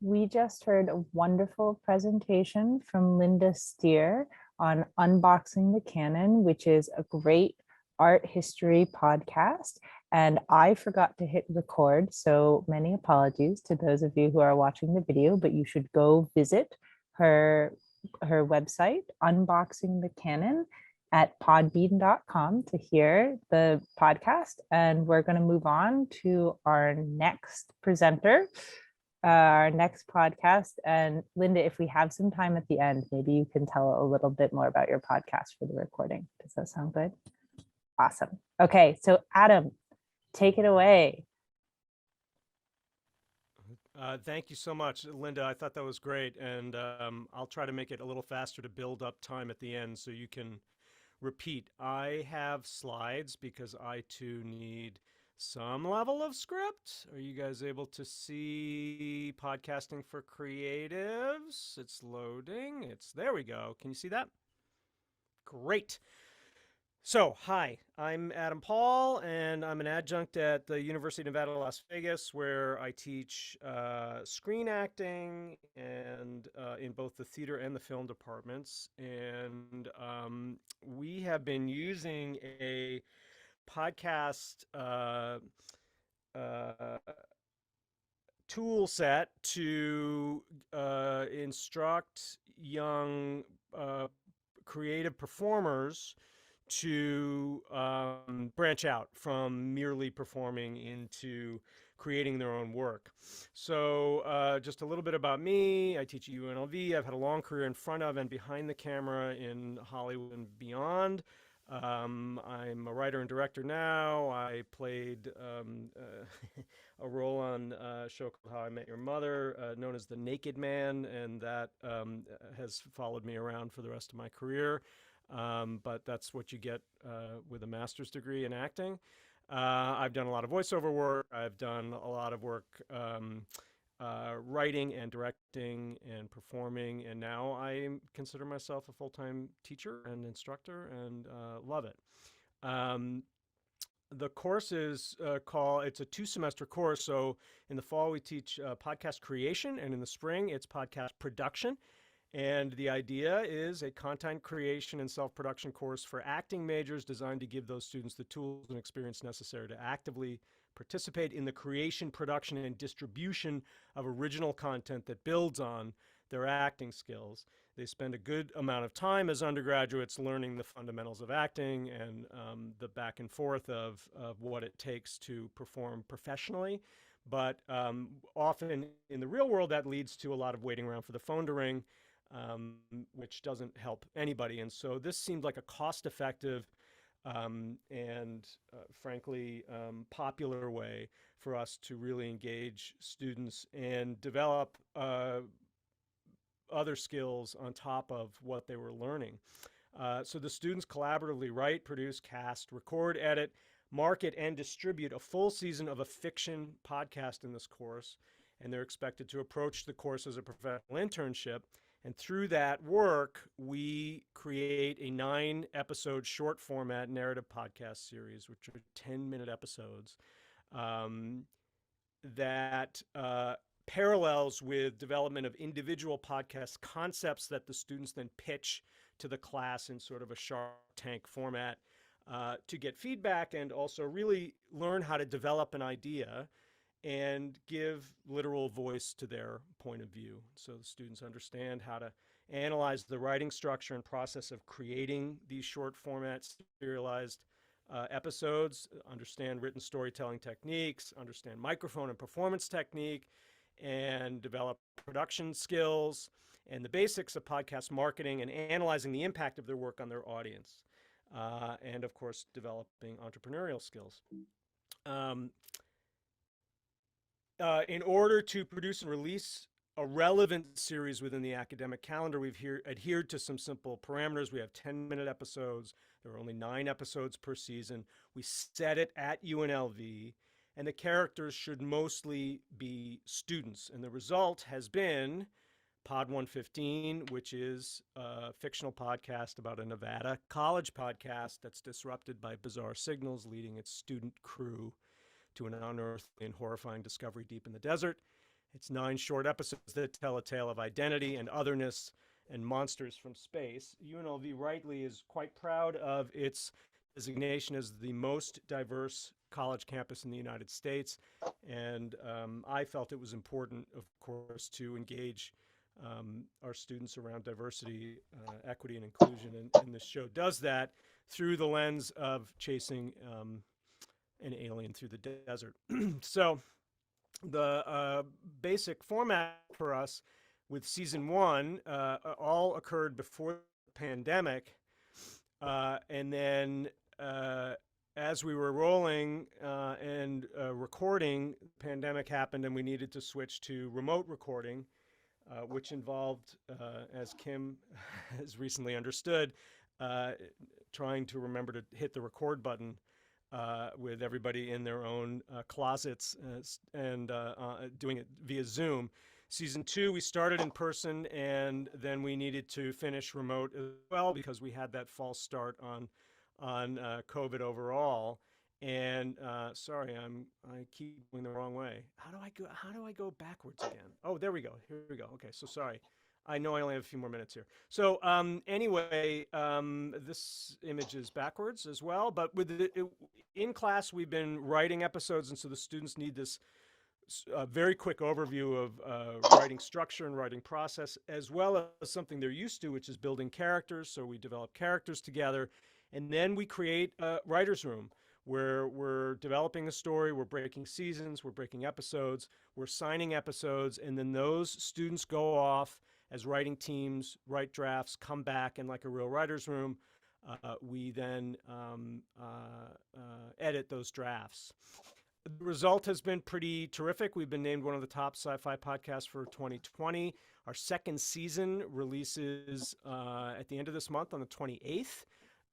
We just heard a wonderful presentation from Linda Steer on Unboxing the Canon, which is a great art history podcast. And I forgot to hit record, so many apologies to those of you who are watching the video, but you should go visit her website, Unboxing the Canon, at podbean.com to hear the podcast. And we're going to move on to our next presenter, our next podcast. And Linda, if we have some time at the end, maybe you can tell a little bit more about your podcast for the recording. Does that sound good? Awesome. Okay, so Adam, take it away. Thank you so much, Linda. I thought that was great. And I'll try to make it a little faster to build up time at the end so you can repeat. I have slides because I too need some level of script. Are you guys able to see Podcasting for Creatives? It's loading. There we go. Can you see that? Great. So, hi, I'm Adam Paul, and I'm an adjunct at the University of Nevada, Las Vegas, where I teach screen acting and in both the theater and the film departments. And we have been using a podcast tool set to instruct young creative performers to branch out from merely performing into creating their own work. So just a little bit about me. I teach at UNLV. I've had a long career in front of and behind the camera in Hollywood and beyond. I'm a writer and director now. I played a role on a show called How I Met Your Mother, known as The Naked Man, and that has followed me around for the rest of my career. But that's what you get with a master's degree in acting. I've done a lot of voiceover work. I've done a lot of work writing and directing and performing. And now I consider myself a full-time teacher and instructor and love it. The course is it's a 2-semester course. So in the fall, we teach podcast creation, and in the spring, it's podcast production. And the idea is a content creation and self-production course for acting majors designed to give those students the tools and experience necessary to actively participate in the creation, production, and distribution of original content that builds on their acting skills. They spend a good amount of time as undergraduates learning the fundamentals of acting and the back and forth of what it takes to perform professionally. But often in the real world, that leads to a lot of waiting around for the phone to ring, which doesn't help anybody. And so this seemed like a cost-effective and frankly popular way for us to really engage students and develop other skills on top of what they were learning. So the students collaboratively write, produce, cast, record, edit, market, and distribute a full season of a fiction podcast in this course. And they're expected to approach the course as a professional internship. And through that work, we create a 9-episode short format narrative podcast series, which are 10-minute episodes that parallels with development of individual podcast concepts that the students then pitch to the class in sort of a Shark Tank format to get feedback and also really learn how to develop an idea and give literal voice to their point of view. So the students understand how to analyze the writing structure and process of creating these short format serialized episodes, understand written storytelling techniques, understand microphone and performance technique, and develop production skills and the basics of podcast marketing and analyzing the impact of their work on their audience. And of course, developing entrepreneurial skills. In order to produce and release a relevant series within the academic calendar, we've adhered to some simple parameters. We have 10-minute episodes. There are only 9 episodes per season. We set it at UNLV, and the characters should mostly be students. And the result has been Pod 115, which is a fictional podcast about a Nevada college podcast that's disrupted by bizarre signals, leading its student crew to an unearthly and horrifying discovery deep in the desert. It's 9 short episodes that tell a tale of identity and otherness and monsters from space. UNLV rightly is quite proud of its designation as the most diverse college campus in the United States. And I felt it was important, of course, to engage our students around diversity, equity, and inclusion. And this show does that through the lens of chasing an alien through the desert. So the basic format for us with season 1 all occurred before the pandemic. And then as we were rolling and recording, the pandemic happened and we needed to switch to remote recording, which involved, as Kim has recently understood, trying to remember to hit the record button with everybody in their own closets and doing it via Zoom. Season 2, we started in person, and then we needed to finish remote as well because we had that false start on COVID overall. And sorry, I keep going the wrong way. How do I go backwards again? Oh, there we go. Here we go. Okay, so sorry. I know I only have a few more minutes here. So anyway, this image is backwards as well. But in class, we've been writing episodes, and so the students need this very quick overview of writing structure and writing process, as well as something they're used to, which is building characters. So we develop characters together, and then we create a writer's room where we're developing a story, we're breaking seasons, we're breaking episodes, we're signing episodes, and then those students go off as writing teams, write drafts, come back, and like a real writer's room, we then edit those drafts. The result has been pretty terrific. We've been named one of the top sci-fi podcasts for 2020. Our second season releases at the end of this month on the 28th.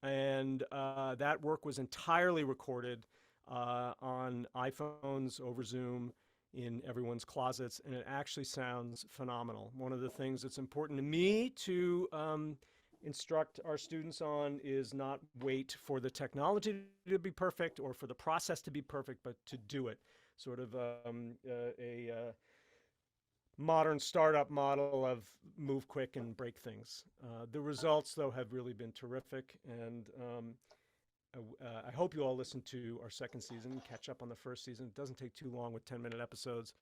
And that work was entirely recorded on iPhones over Zoom in everyone's closets, and it actually sounds phenomenal. One of the things that's important to me to instruct our students on is not wait for the technology to be perfect or for the process to be perfect, but to do it. Sort of a modern startup model of move quick and break things. The results, though, have really been terrific, and I hope you all listen to our second season, catch up on the first season. It doesn't take too long with 10-minute episodes.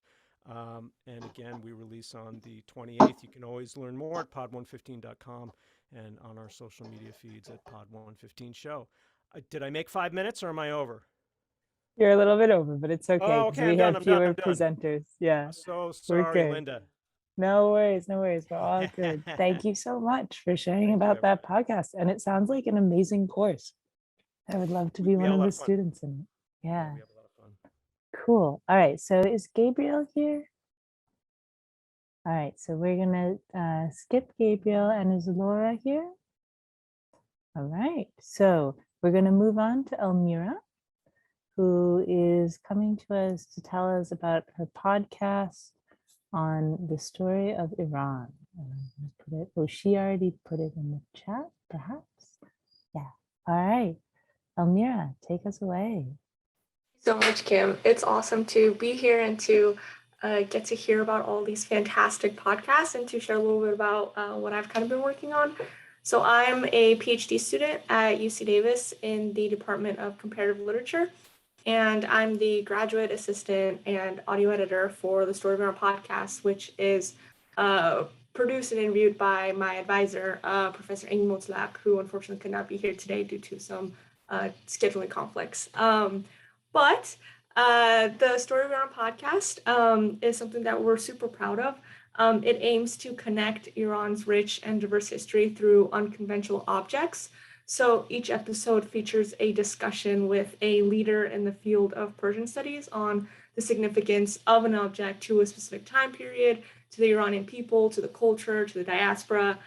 And again, we release on the 28th. You can always learn more at pod115.com and on our social media feeds at pod115show. Did I make 5 minutes or am I over? You're a little bit over, but it's okay. Oh, 'Cause okay, we I'm have done. fewer presenters. Yeah, So we're sorry, good. Linda. No worries, no worries. We're all good. Thank you so much for sharing Thank you, about that everybody. podcast. And it sounds like an amazing course. I would love to be We one had a of lot the of fun. students in it. Yeah, Yeah, we have a lot of fun. cool. All right, so is Gabriel here? All right, so we're gonna skip Gabriel, and is Laura here? All right, so we're gonna move on to Elmira, who is coming to us to tell us about her podcast on the story of Iran. She already put it in the chat, perhaps? Yeah. All right. Elmira, take us away. So much, Kim. It's awesome to be here and to get to hear about all these fantastic podcasts and to share a little bit about what I've kind of been working on. So I'm a PhD student at UC Davis in the Department of Comparative Literature, and I'm the graduate assistant and audio editor for the Story of Our podcast, which is produced and reviewed by my advisor, Professor Amy Motzlak, who unfortunately could not be here today due to some scheduling conflicts. But the Story of Iran podcast is something that we're super proud of. It aims to connect Iran's rich and diverse history through unconventional objects. So each episode features a discussion with a leader in the field of Persian studies on the significance of an object to a specific time period, to the Iranian people, to the culture, to the diaspora.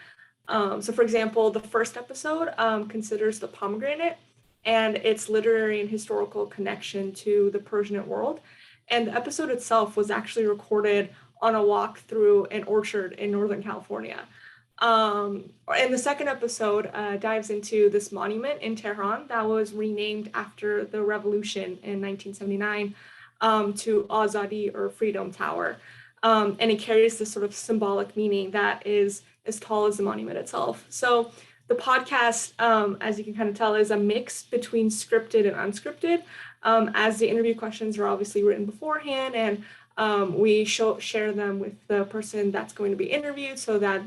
So for example, the first episode considers the pomegranate and its literary and historical connection to the Persian world. And the episode itself was actually recorded on a walk through an orchard in Northern California. And the second episode dives into this monument in Tehran that was renamed after the revolution in 1979 to Azadi or Freedom Tower. and it carries this sort of symbolic meaning that is as tall as the monument itself. So the podcast, as you can kind of tell, is a mix between scripted and unscripted, as the interview questions are obviously written beforehand, and we share them with the person that's going to be interviewed so that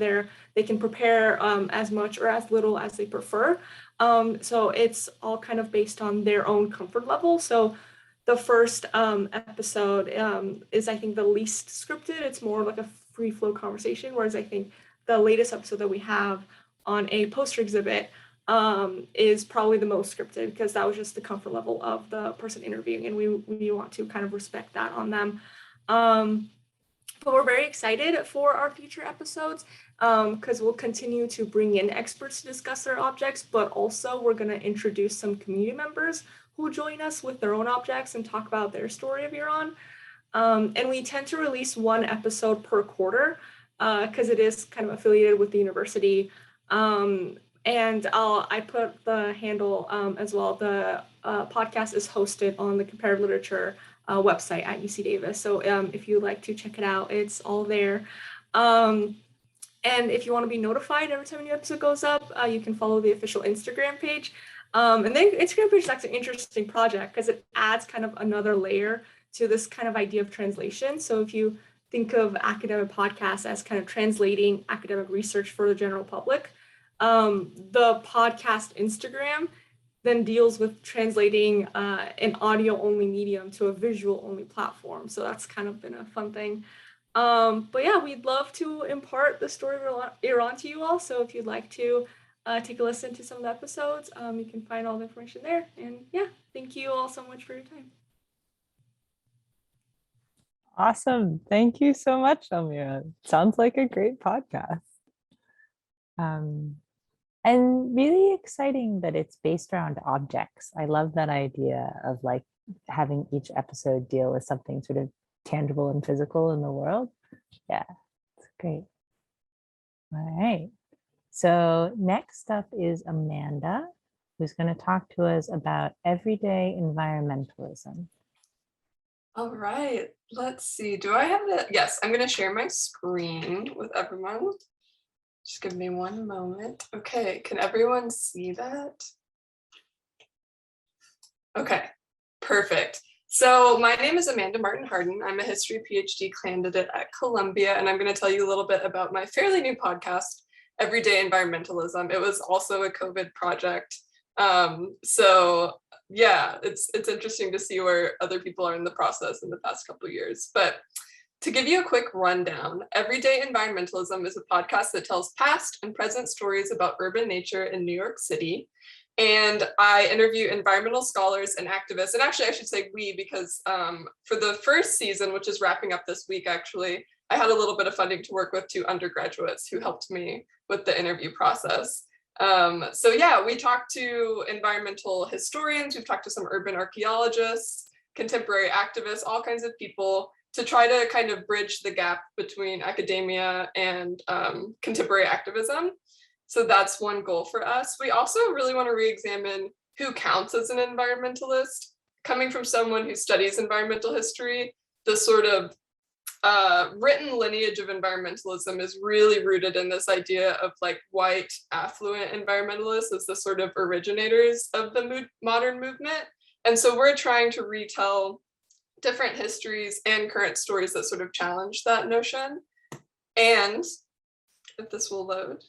they can prepare as much or as little as they prefer. So it's all kind of based on their own comfort level. So the first episode is, I think, the least scripted. It's more like a free flow conversation, whereas I think the latest episode that we have on a poster exhibit is probably the most scripted, because that was just the comfort level of the person interviewing, and we want to kind of respect that on them. But we're very excited for our future episodes, because we'll continue to bring in experts to discuss their objects, but also we're going to introduce some community members who join us with their own objects and talk about their story of Iran. And we tend to release one episode per quarter, because it is kind of affiliated with the university. And I put the handle as well. The podcast is hosted on the comparative literature website at UC Davis. So if you'd like to check it out, it's all there. And if you want to be notified every time a new episode goes up, you can follow the official Instagram page. And the Instagram page is actually an interesting project because it adds kind of another layer to this kind of idea of translation. So if you think of academic podcasts as kind of translating academic research for the general public, the podcast Instagram then deals with translating an audio-only medium to a visual-only platform. So that's kind of been a fun thing. But yeah, we'd love to impart the story of Iran to you all. So if you'd like to take a listen to some of the episodes, you can find all the information there. And yeah, thank you all so much for your time. Awesome. Thank you so much, Elmira. Sounds like a great podcast. And really exciting that it's based around objects. I love that idea of like having each episode deal with something sort of tangible and physical in the world. Yeah, it's great. All right. So next up is Amanda, who's going to talk to us about everyday environmentalism. All right, let's see. Do I have it? Yes, I'm going to share my screen with everyone. Just give me one moment. Okay, can everyone see that? Okay, perfect. So my name is Amanda Martin-Hardin. I'm a history PhD candidate at Columbia, and I'm going to tell you a little bit about my fairly new podcast, Everyday Environmentalism. It was also a COVID project. So yeah, it's interesting to see where other people are in the process in the past couple of years. But to give you a quick rundown, Everyday Environmentalism is a podcast that tells past and present stories about urban nature in New York City. And I interview environmental scholars and activists. And actually, I should say we, because for the first season, which is wrapping up this week, actually, I had a little bit of funding to work with 2 undergraduates who helped me with the interview process. So yeah, we talked to environmental historians, we've talked to some urban archaeologists, contemporary activists, all kinds of people, to try to kind of bridge the gap between academia and contemporary activism. So that's one goal for us. We also really want to re-examine who counts as an environmentalist. Coming from someone who studies environmental history, the sort of written lineage of environmentalism is really rooted in this idea of like white affluent environmentalists as the sort of originators of the modern movement. And so we're trying to retell different histories and current stories that sort of challenge that notion. And if this will load,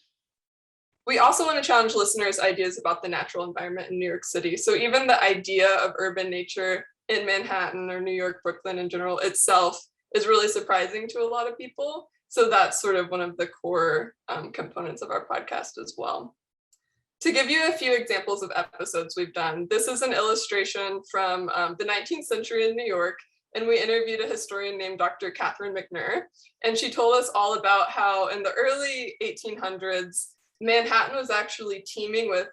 we also want to challenge listeners' ideas about the natural environment in New York City. So even the idea of urban nature in Manhattan or New York, Brooklyn in general itself is really surprising to a lot of people. So that's sort of one of the core components of our podcast as well. To give you a few examples of episodes we've done, this is an illustration from the 19th century in New York, and we interviewed a historian named Dr. Catherine McNur, and she told us all about how in the early 1800s, Manhattan was actually teeming with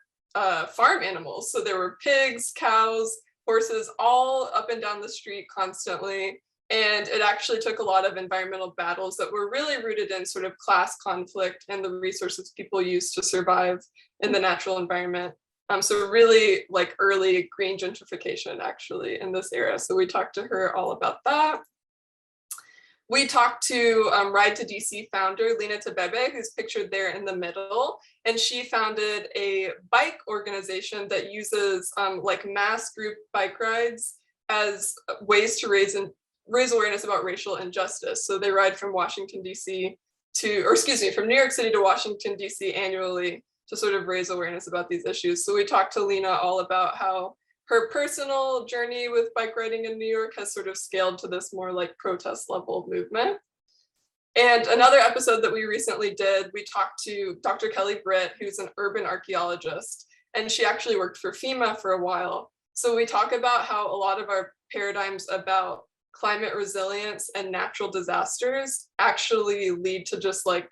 farm animals. So there were pigs, cows, horses, all up and down the street constantly. And it actually took a lot of environmental battles that were really rooted in sort of class conflict and the resources people used to survive in the natural environment. So really like early green gentrification actually in this era. So we talked to her all about that. we talked to Ride to DC founder Lina Tabebe, who's pictured there in the middle, and she founded a bike organization that uses like mass group bike rides as ways to raise awareness about racial injustice. So they ride from Washington DC from New York City to Washington DC annually to sort of raise awareness about these issues. So we talked to Lina all about how her personal journey with bike riding in New York has sort of scaled to this more like protest level movement. And another episode that we recently did, we talked to Dr. Kelly Britt, who's an urban archaeologist, and she actually worked for FEMA for a while. So we talk about how a lot of our paradigms about climate resilience and natural disasters actually lead to just like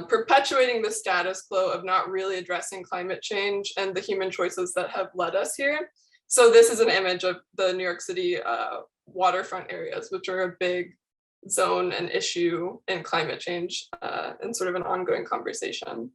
perpetuating the status quo of not really addressing climate change and the human choices that have led us here. So this is an image of the New York City waterfront areas, which are a big zone and issue in climate change and sort of an ongoing conversation.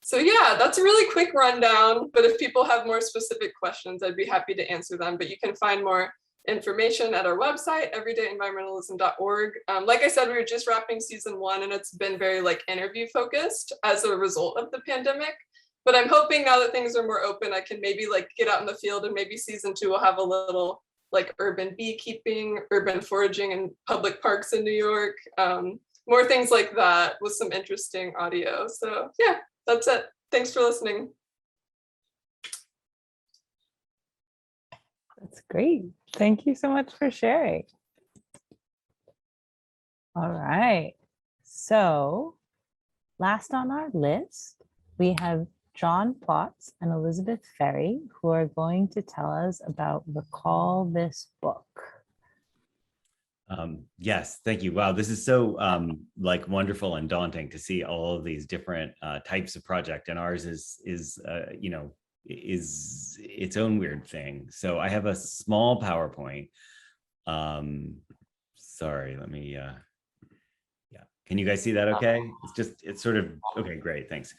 So yeah, that's a really quick rundown, but if people have more specific questions, I'd be happy to answer them. But you can find more information at our website, everydayenvironmentalism.org. Like I said, we were just wrapping season 1 and it's been very like interview focused as a result of the pandemic. But I'm hoping now that things are more open, I can maybe like get out in the field and maybe season 2 will have a little like urban beekeeping, urban foraging in public parks in New York, more things like that with some interesting audio. So yeah, that's it. Thanks for listening. That's great. Thank you so much for sharing. All right. So last on our list, we have John Plotz and Elizabeth Ferry, who are going to tell us about Recall This Book. Yes, thank you. Wow, this is so like wonderful and daunting to see all of these different types of project, and ours is its own weird thing. So I have a small PowerPoint. Sorry, let me, yeah. Can you guys see that okay? It's sort of, okay, great, thanks.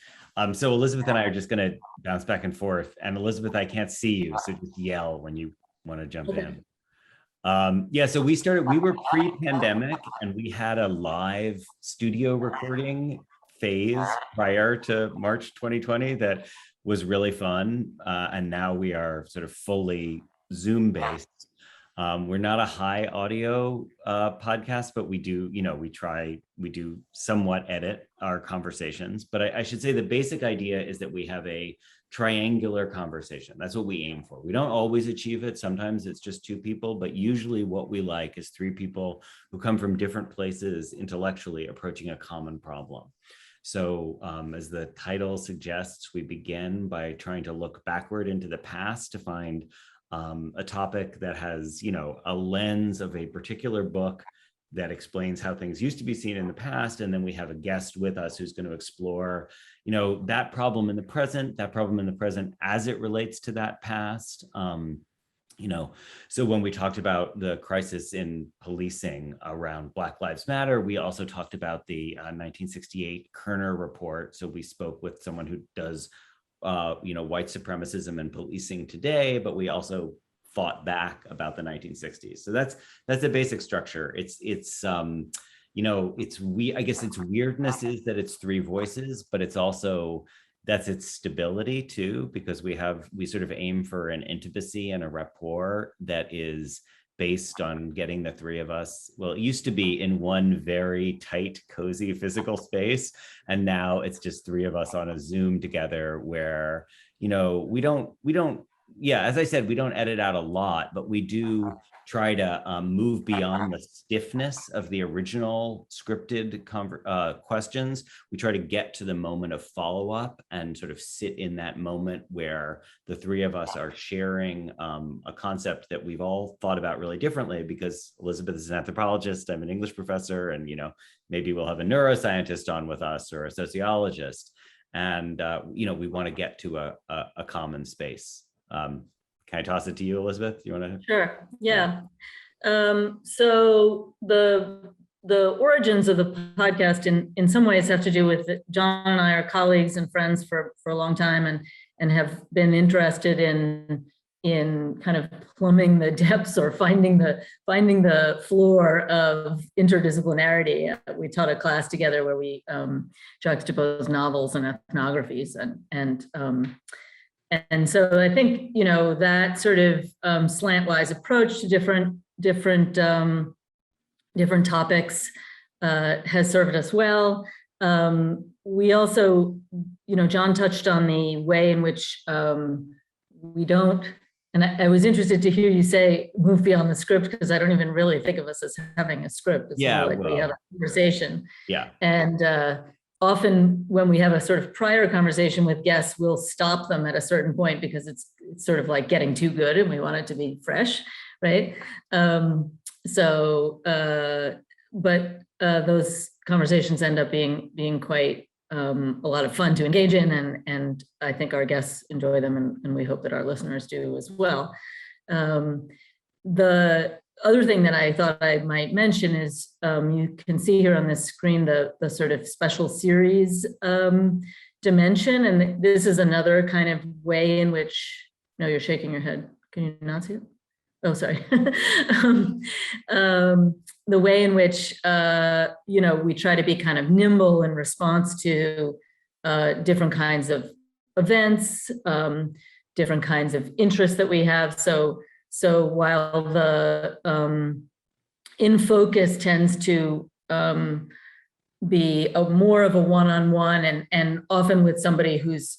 So Elizabeth and I are just gonna bounce back and forth. And Elizabeth, I can't see you, so just yell when you wanna jump in. Yeah, so we were pre-pandemic and we had a live studio recording phase prior to March 2020 that was really fun. And now we are sort of fully Zoom based. We're not a high audio podcast, but we do, we do somewhat edit our conversations. But I should say the basic idea is that we have a triangular conversation. That's what we aim for. We don't always achieve it. Sometimes it's just 2 people, but usually what we like is 3 people who come from different places intellectually approaching a common problem. So as the title suggests, we begin by trying to look backward into the past to find a topic that has, a lens of a particular book that explains how things used to be seen in the past. And then we have a guest with us who's going to explore, that problem in the present as it relates to that past. So when we talked about the crisis in policing around Black Lives Matter, we also talked about the 1968 Kerner report. So we spoke with someone who does, white supremacism and policing today, but we also fought back about the 1960s. So that's the basic structure. I guess its weirdness is that it's 3 voices, but it's also, that's its stability too, because we sort of aim for an intimacy and a rapport that is based on getting the 3 of us. Well, it used to be in one very tight, cozy physical space. And now it's just 3 of us on a Zoom together where, we don't, as I said, we don't edit out a lot, but we do try to move beyond the stiffness of the original scripted questions. We try to get to the moment of follow-up and sort of sit in that moment where the 3 of us are sharing a concept that we've all thought about really differently, because Elizabeth is an anthropologist, I'm an English professor, and maybe we'll have a neuroscientist on with us or a sociologist. And we want to get to a common space. Can I toss it to you, Elizabeth? You want to? Sure. Yeah. So the origins of the podcast in some ways have to do with John and I are colleagues and friends for a long time and have been interested in in kind of plumbing the depths or finding the floor of interdisciplinarity. We taught a class together where we juxtaposed novels and ethnographies, and so I think, you know, that sort of slantwise approach to different topics has served us well. We also, you know, John touched on the way in which we don't, and I was interested to hear you say move beyond the script, because I don't even really think of us as having a script. It's more like we have a conversation. Yeah. And often when we have a sort of prior conversation with guests, we'll stop them at a certain point because it's sort of like getting too good and we want it to be fresh, right? But those conversations end up being quite a lot of fun to engage in, and I think our guests enjoy them, and we hope that our listeners do as well. The other thing that I thought I might mention is you can see here on this screen the sort of special series dimension, and this is another kind of way in which, no, you're shaking your head. Can you not see it? Oh, sorry. The way in which, you know, we try to be kind of nimble in response to different kinds of events, different kinds of interests that we have. So while the in focus tends to be more of a one-on-one, and often with somebody who's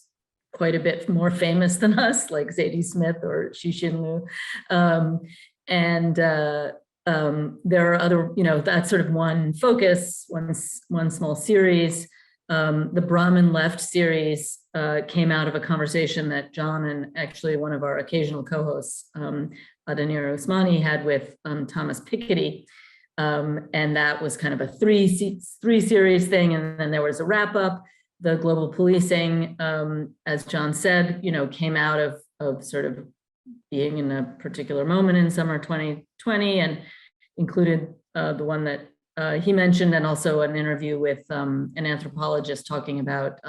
quite a bit more famous than us, like Zadie Smith or Xixin Liu. There are other, you know, that's sort of one focus, one small series. The Brahmin Left series came out of a conversation that John and actually one of our occasional co-hosts, Adanir Osmani, had with Thomas Piketty. And that was kind of a three series thing. And then there was a wrap up. The global policing, as John said, you know, came out of sort of being in a particular moment in summer 2020, and included the one that he mentioned, and also an interview with an anthropologist talking about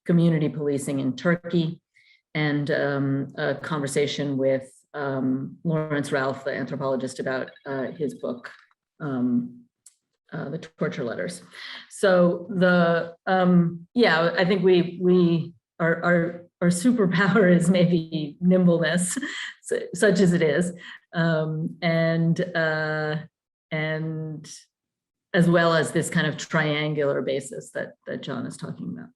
community policing in Turkey, and a conversation with Lawrence Ralph, the anthropologist, about his book, the torture letters. So yeah, I think our superpower is maybe nimbleness, such as it is, and as well as this kind of triangular basis that John is talking about.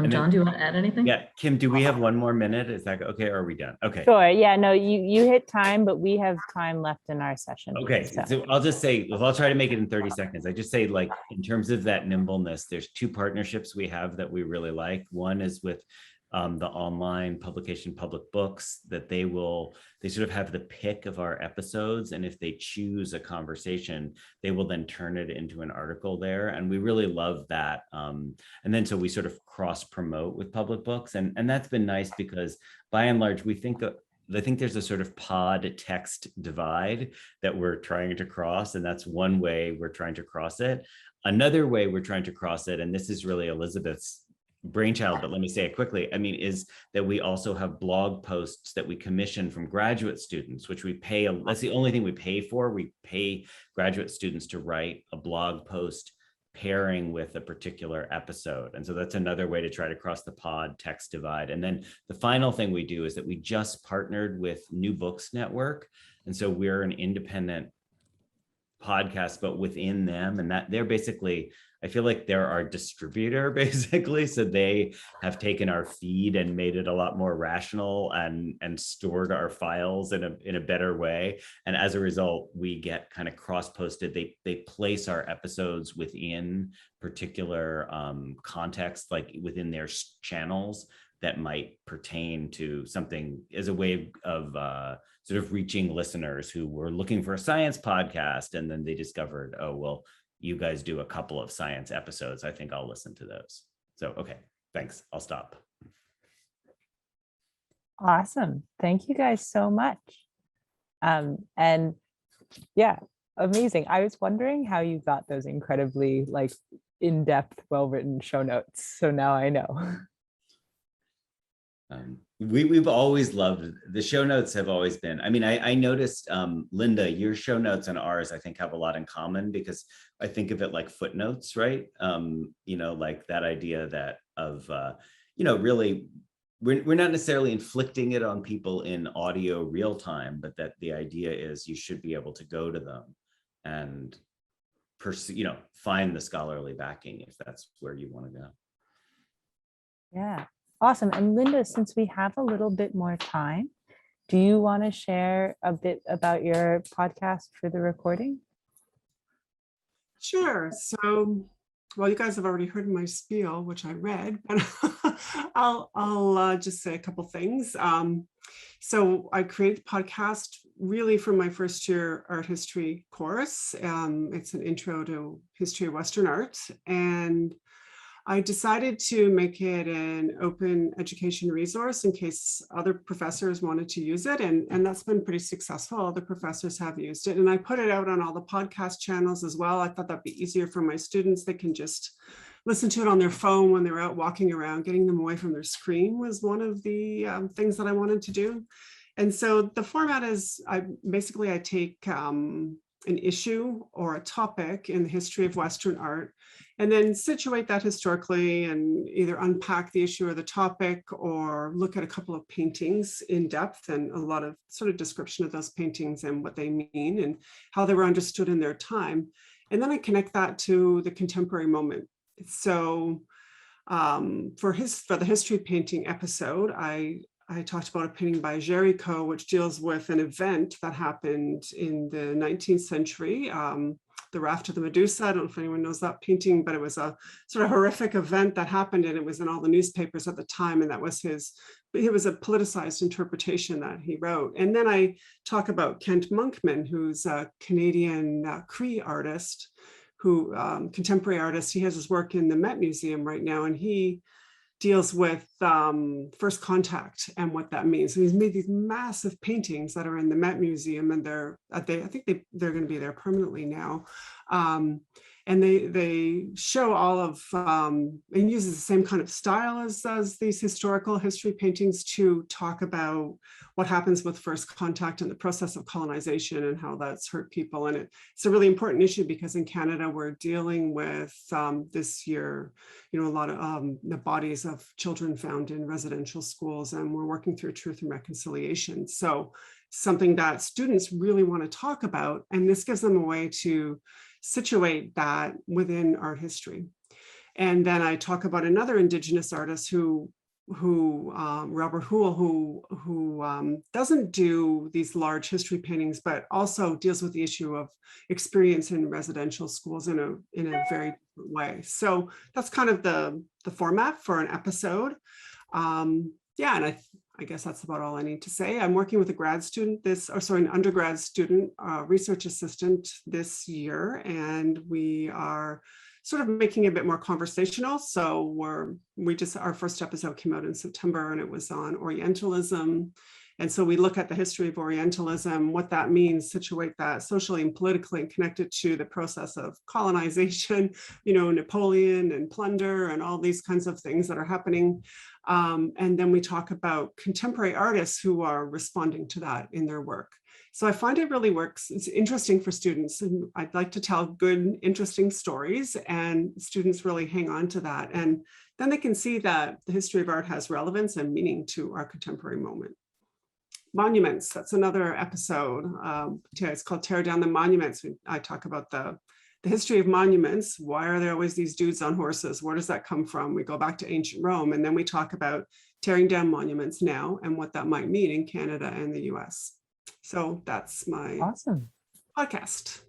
John, do you want to add anything? Yeah, Kim, do we have one more minute? Is that okay, or are we done? Okay. Sure. Yeah, no, you hit time, but we have time left in our session. Okay, so I'll just say, I'll try to make it in 30 seconds. I just say, like, in terms of that nimbleness, there's two partnerships we have that we really like. One is with the online publication Public Books, that they sort of have the pick of our episodes, and if they choose a conversation, they will then turn it into an article there, and we really love that. And then so we sort of cross promote with Public Books, and that's been nice, because by and large we think that I think there's a sort of pod text divide that we're trying to cross, and that's one way we're trying to cross it. Another way we're trying to cross it, and this is really Elizabeth's brainchild, but let me say it quickly, I mean, is that we also have blog posts that we commission from graduate students, which we pay, that's the only thing we pay for. We pay graduate students to write a blog post pairing with a particular episode. And so that's another way to try to cross the pod text divide. And then the final thing we do is that we just partnered with New Books Network. And so we're an independent podcast, but within them, and that they're basically, I feel like they're our distributor, basically. So they have taken our feed and made it a lot more rational and stored our files in a better way. And as a result, we get kind of cross-posted. They place our episodes within particular context, like within their channels that might pertain to something, as a way of sort of reaching listeners who were looking for a science podcast, and then they discovered, oh, well, you guys do a couple of science episodes. I think I'll listen to those. So, okay, thanks. I'll stop. Awesome. Thank you guys so much. And yeah, amazing. I was wondering how you got those incredibly like in-depth, well-written show notes. So now I know. We've always loved the show notes have always been. I mean, I noticed, Linda, your show notes and ours, I think, have a lot in common because I think of it like footnotes, right? You know, like that idea that of, you know, really, we're not necessarily inflicting it on people in audio real time, but that the idea is you should be able to go to them and pursue, you know, find the scholarly backing if that's where you want to go. Yeah, awesome. And Linda, since we have a little bit more time, do you want to share a bit about your podcast for the recording? Sure. So, well, you guys have already heard my spiel, which I read, but I'll just say a couple things. So I created the podcast really from my first year art history course. It's an intro to history of Western art, and I decided to make it an open education resource in case other professors wanted to use it. And that's been pretty successful. Other professors have used it. And I put it out on all the podcast channels as well. I thought that'd be easier for my students. They can just listen to it on their phone when they're out walking around. Getting them away from their screen was one of the things that I wanted to do. And so the format is I take an issue or a topic in the history of Western art, and then situate that historically and either unpack the issue or the topic or look at a couple of paintings in depth and a lot of sort of description of those paintings and what they mean and how they were understood in their time. And then I connect that to the contemporary moment. So for the history painting episode, I talked about a painting by Jericho, which deals with an event that happened in the 19th century, the Raft of the Medusa. I don't know if anyone knows that painting, but it was a sort of horrific event that happened, and it was in all the newspapers at the time, and that was it was a politicized interpretation that he wrote. And then I talk about Kent Monkman, who's a Canadian Cree artist, contemporary artist. He has his work in the Met Museum right now, and he deals with first contact and what that means. So he's made these massive paintings that are in the Met Museum, and I think they're going to be there permanently now. And they show all of and uses the same kind of style as these historical history paintings to talk about what happens with first contact and the process of colonization and how that's hurt people. And it's a really important issue because in Canada we're dealing with this year, you know, a lot of the bodies of children found in residential schools, and we're working through truth and reconciliation. So something that students really want to talk about, and this gives them a way to situate that within art history. And then I talk about another Indigenous artist who Robert Houle, who doesn't do these large history paintings, but also deals with the issue of experience in residential schools in a very different way. So that's kind of the format for an episode. Yeah, and I guess that's about all I need to say. I'm working with a grad student an undergrad student, research assistant this year, and we are sort of making it a bit more conversational. So our first episode came out in September, and it was on Orientalism. And so we look at the history of Orientalism, what that means, situate that socially and politically, and connect it to the process of colonization, you know, Napoleon and plunder and all these kinds of things that are happening. And then we talk about contemporary artists who are responding to that in their work. So I find it really works. It's interesting for students, and I'd like to tell good, interesting stories, and students really hang on to that. And then they can see that the history of art has relevance and meaning to our contemporary moment. Monuments, that's another episode. It's called Tear Down the Monuments. I talk about the history of monuments. Why are there always these dudes on horses? Where does that come from? We go back to ancient Rome, and then we talk about tearing down monuments now and what that might mean in Canada and the US. So that's my Awesome. podcast.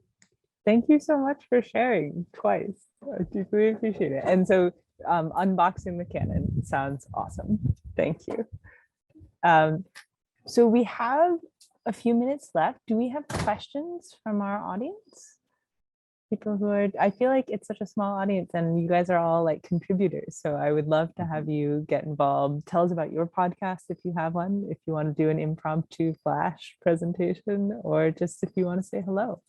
Thank you so much for sharing twice. I deeply appreciate it. And so unboxing the Canon sounds awesome. Thank you. So we have a few minutes left. Do we have questions from our audience? People who are, I feel like it's such a small audience and you guys are all like contributors. So I would love to have you get involved. Tell us about your podcast if you have one, if you want to do an impromptu flash presentation, or just if you want to say hello.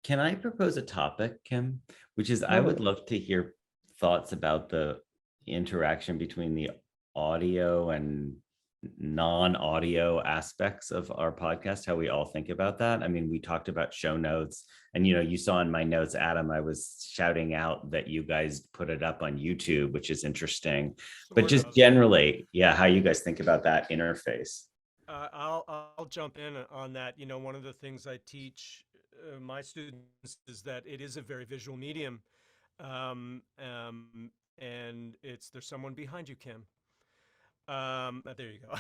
Can I propose a topic, Kim? Which is, I would love to hear thoughts about the interaction between the audio and non-audio aspects of our podcast, how we all think about that. I mean, we talked about show notes, and you saw in my notes, Adam, I was shouting out that you guys put it up on YouTube, which is interesting. But just generally, yeah, how you guys think about that interface. I'll jump in on that. One of the things I teach my students is that it is a very visual medium, and there's someone behind you, Kim. There you go.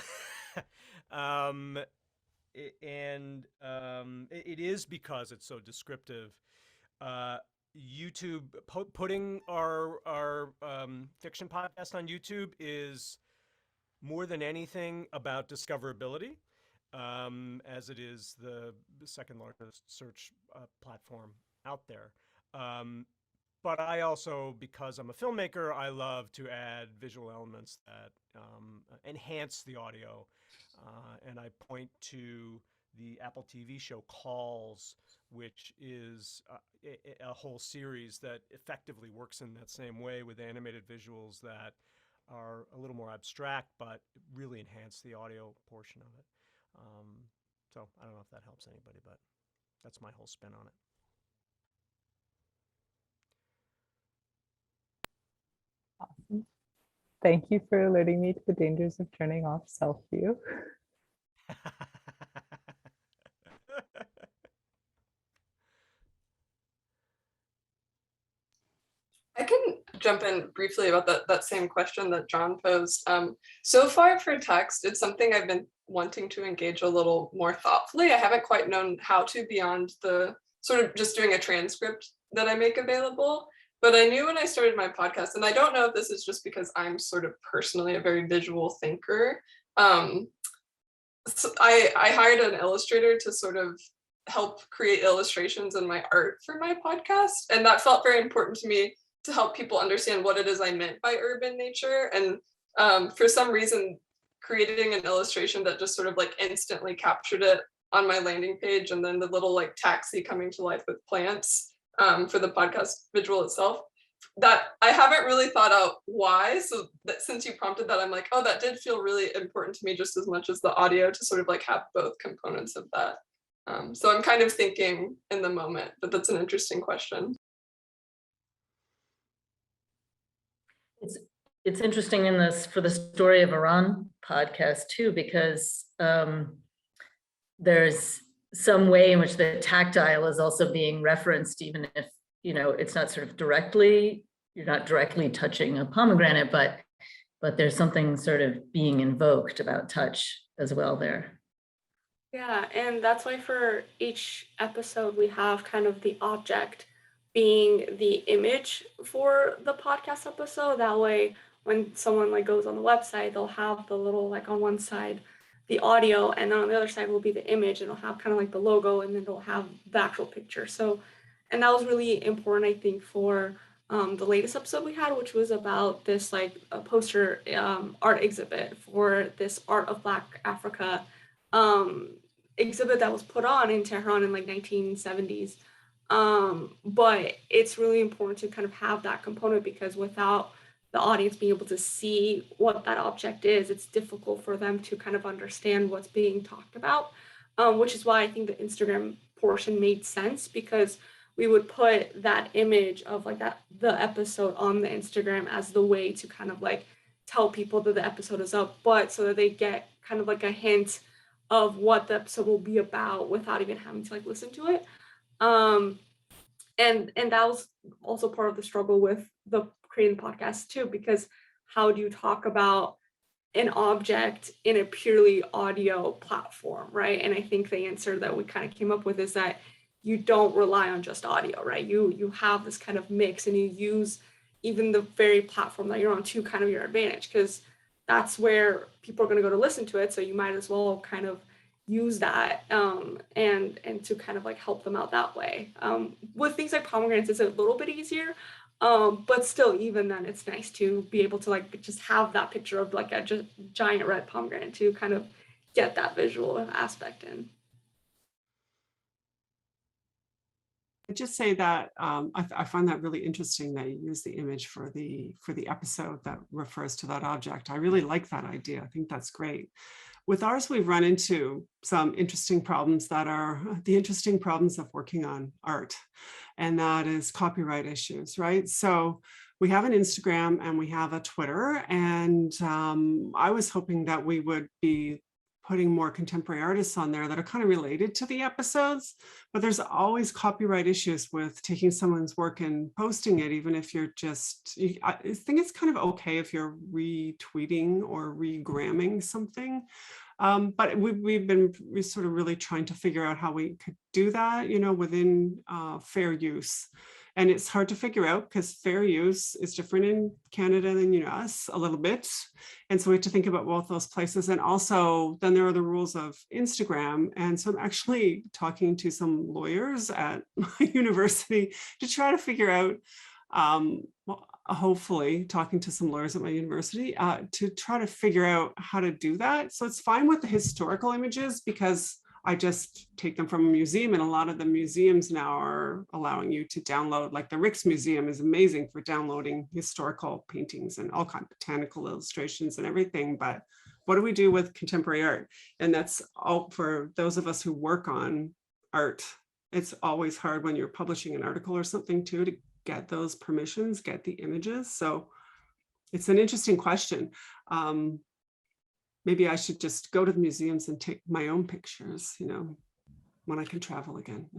It is because it's so descriptive. YouTube putting our fiction podcast on YouTube is more than anything about discoverability, as it is the second largest search platform out there. But I also, because I'm a filmmaker, I love to add visual elements that enhance the audio. And I point to the Apple TV show Calls, which is a whole series that effectively works in that same way with animated visuals that are a little more abstract, but really enhance the audio portion of it. So I don't know if that helps anybody, but that's my whole spin on it. Awesome. Thank you for alerting me to the dangers of turning off self-view. I can jump in briefly about that same question that John posed. So far for text, it's something I've been wanting to engage a little more thoughtfully. I haven't quite known how to beyond the sort of just doing a transcript that I make available. But I knew when I started my podcast, and I don't know if this is just because I'm sort of personally a very visual thinker. So I hired an illustrator to sort of help create illustrations in my art for my podcast. And that felt very important to me to help people understand what it is I meant by urban nature. And for some reason, creating an illustration that just sort of like instantly captured it on my landing page, and then the little like taxi coming to life with plants for the podcast visual itself, that I haven't really thought out why. So that since you prompted that, I'm like, oh, that did feel really important to me just as much as the audio, to sort of like have both components of that. So I'm kind of thinking in the moment, but that's an interesting question. It's interesting in this for the Story of Iran podcast too, because there's some way in which the tactile is also being referenced, even if it's not sort of you're not directly touching a pomegranate, but there's something sort of being invoked about touch as well there. Yeah, and that's why for each episode we have kind of the object being the image for the podcast episode. That way when someone like goes on the website, they'll have the little like on one side the audio, and then on the other side will be the image, and it'll have kind of like the logo, and then it'll have the actual picture. So, and that was really important, I think, for the latest episode we had, which was about this like a poster art exhibit for this Art of Black Africa exhibit that was put on in Tehran in like 1970s. But it's really important to kind of have that component, because without the audience being able to see what that object is, it's difficult for them to kind of understand what's being talked about, which is why I think the Instagram portion made sense, because we would put that image of like the episode on the Instagram as the way to kind of like tell people that the episode is up, but so that they get kind of like a hint of what the episode will be about without even having to like listen to it. And that was also part of the struggle with the creating the podcast too, because how do you talk about an object in a purely audio platform, right? And I think the answer that we kind of came up with is that you don't rely on just audio, right? You have this kind of mix, and you use even the very platform that you're on to kind of your advantage, because that's where people are going to go to listen to it. So you might as well kind of use that and to kind of like help them out that way. With things like pomegranates, it's a little bit easier, but still, even then, it's nice to be able to like just have that picture of like a giant red pomegranate to kind of get that visual aspect in. just say that I find that really interesting that you use the image for the episode that refers to that object. I really like that idea. I think that's great. With ours, we've run into some interesting problems that are the interesting problems of working on art, and that is copyright issues, right? So we have an Instagram and we have a Twitter, and I was hoping that we would be putting more contemporary artists on there that are kind of related to the episodes, but there's always copyright issues with taking someone's work and posting it, even if you're just, I think it's kind of okay if you're retweeting or regramming something. But we've been sort of really trying to figure out how we could do that, you know, within fair use. And it's hard to figure out because fair use is different in Canada than US a little bit. And so we have to think about both those places. And also then there are the rules of Instagram. And so I'm actually talking to some lawyers at my university to try to figure out, hopefully talking to some lawyers at my university to try to figure out how to do that. So it's fine with the historical images because I just take them from a museum, and a lot of the museums now are allowing you to download, like the Rijksmuseum is amazing for downloading historical paintings and all kinds of botanical illustrations and everything. But what do we do with contemporary art? And that's all for those of us who work on art. It's always hard when you're publishing an article or something too, to get those permissions, get the images. So it's an interesting question. Maybe I should just go to the museums and take my own pictures, you know, when I can travel again.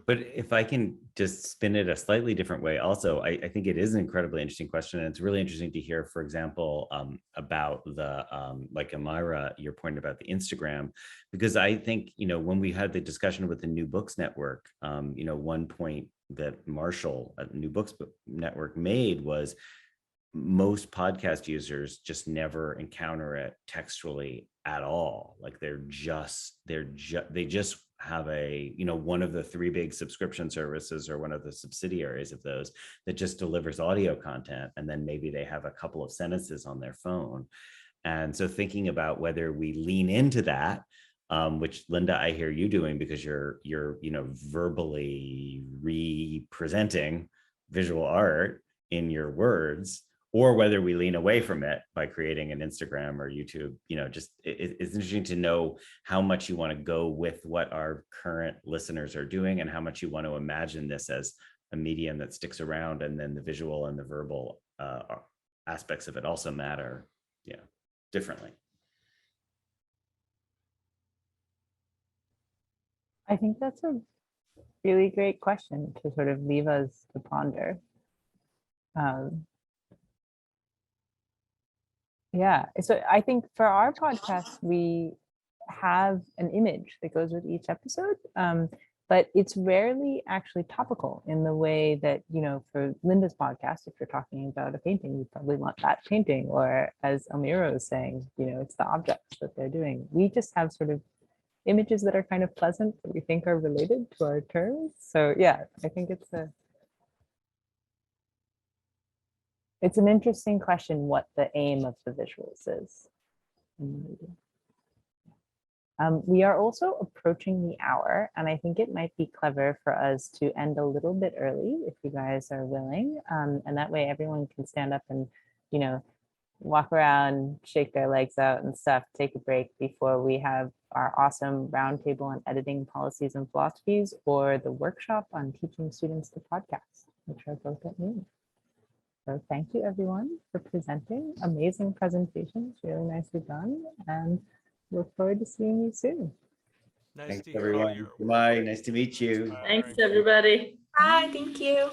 But if I can just spin it a slightly different way, also, I think it is an incredibly interesting question. And it's really interesting to hear, for example, about the, like Elmira, your point about the Instagram, because I think, you know, when we had the discussion with the New Books Network, you know, one point that Marshall at New Books Network made was, most podcast users just never encounter it textually at all. Like they just have a, you know, one of the three big subscription services or one of the subsidiaries of those that just delivers audio content. And then maybe they have a couple of sentences on their phone. And so thinking about whether we lean into that, which Linda, I hear you doing because you're, you know, verbally representing visual art in your words, or whether we lean away from it by creating an Instagram or YouTube, you know, just it's interesting to know how much you want to go with what our current listeners are doing and how much you want to imagine this as a medium that sticks around, and then the visual and the verbal aspects of it also matter, yeah, differently. I think that's a really great question to sort of leave us to ponder. Yeah, so I think for our podcast, we have an image that goes with each episode, but it's rarely actually topical in the way that, you know, for Linda's podcast, if you're talking about a painting, you probably want that painting, or as Elmira was saying, you know, it's the objects that they're doing. We just have sort of images that are kind of pleasant that we think are related to our terms. So yeah, I think it's an interesting question what the aim of the visuals is. We are also approaching the hour, and I think it might be clever for us to end a little bit early if you guys are willing. And that way everyone can stand up and, you know, walk around, shake their legs out and stuff, take a break before we have our awesome roundtable on editing policies and philosophies, or the workshop on teaching students to podcast, which are both at noon. So thank you everyone for presenting. Amazing presentations, really nicely done, and look forward to seeing you soon. Nice Thanks to hear all everyone. your Bye. Nice to meet you. Thanks, everybody. Bye, thank you.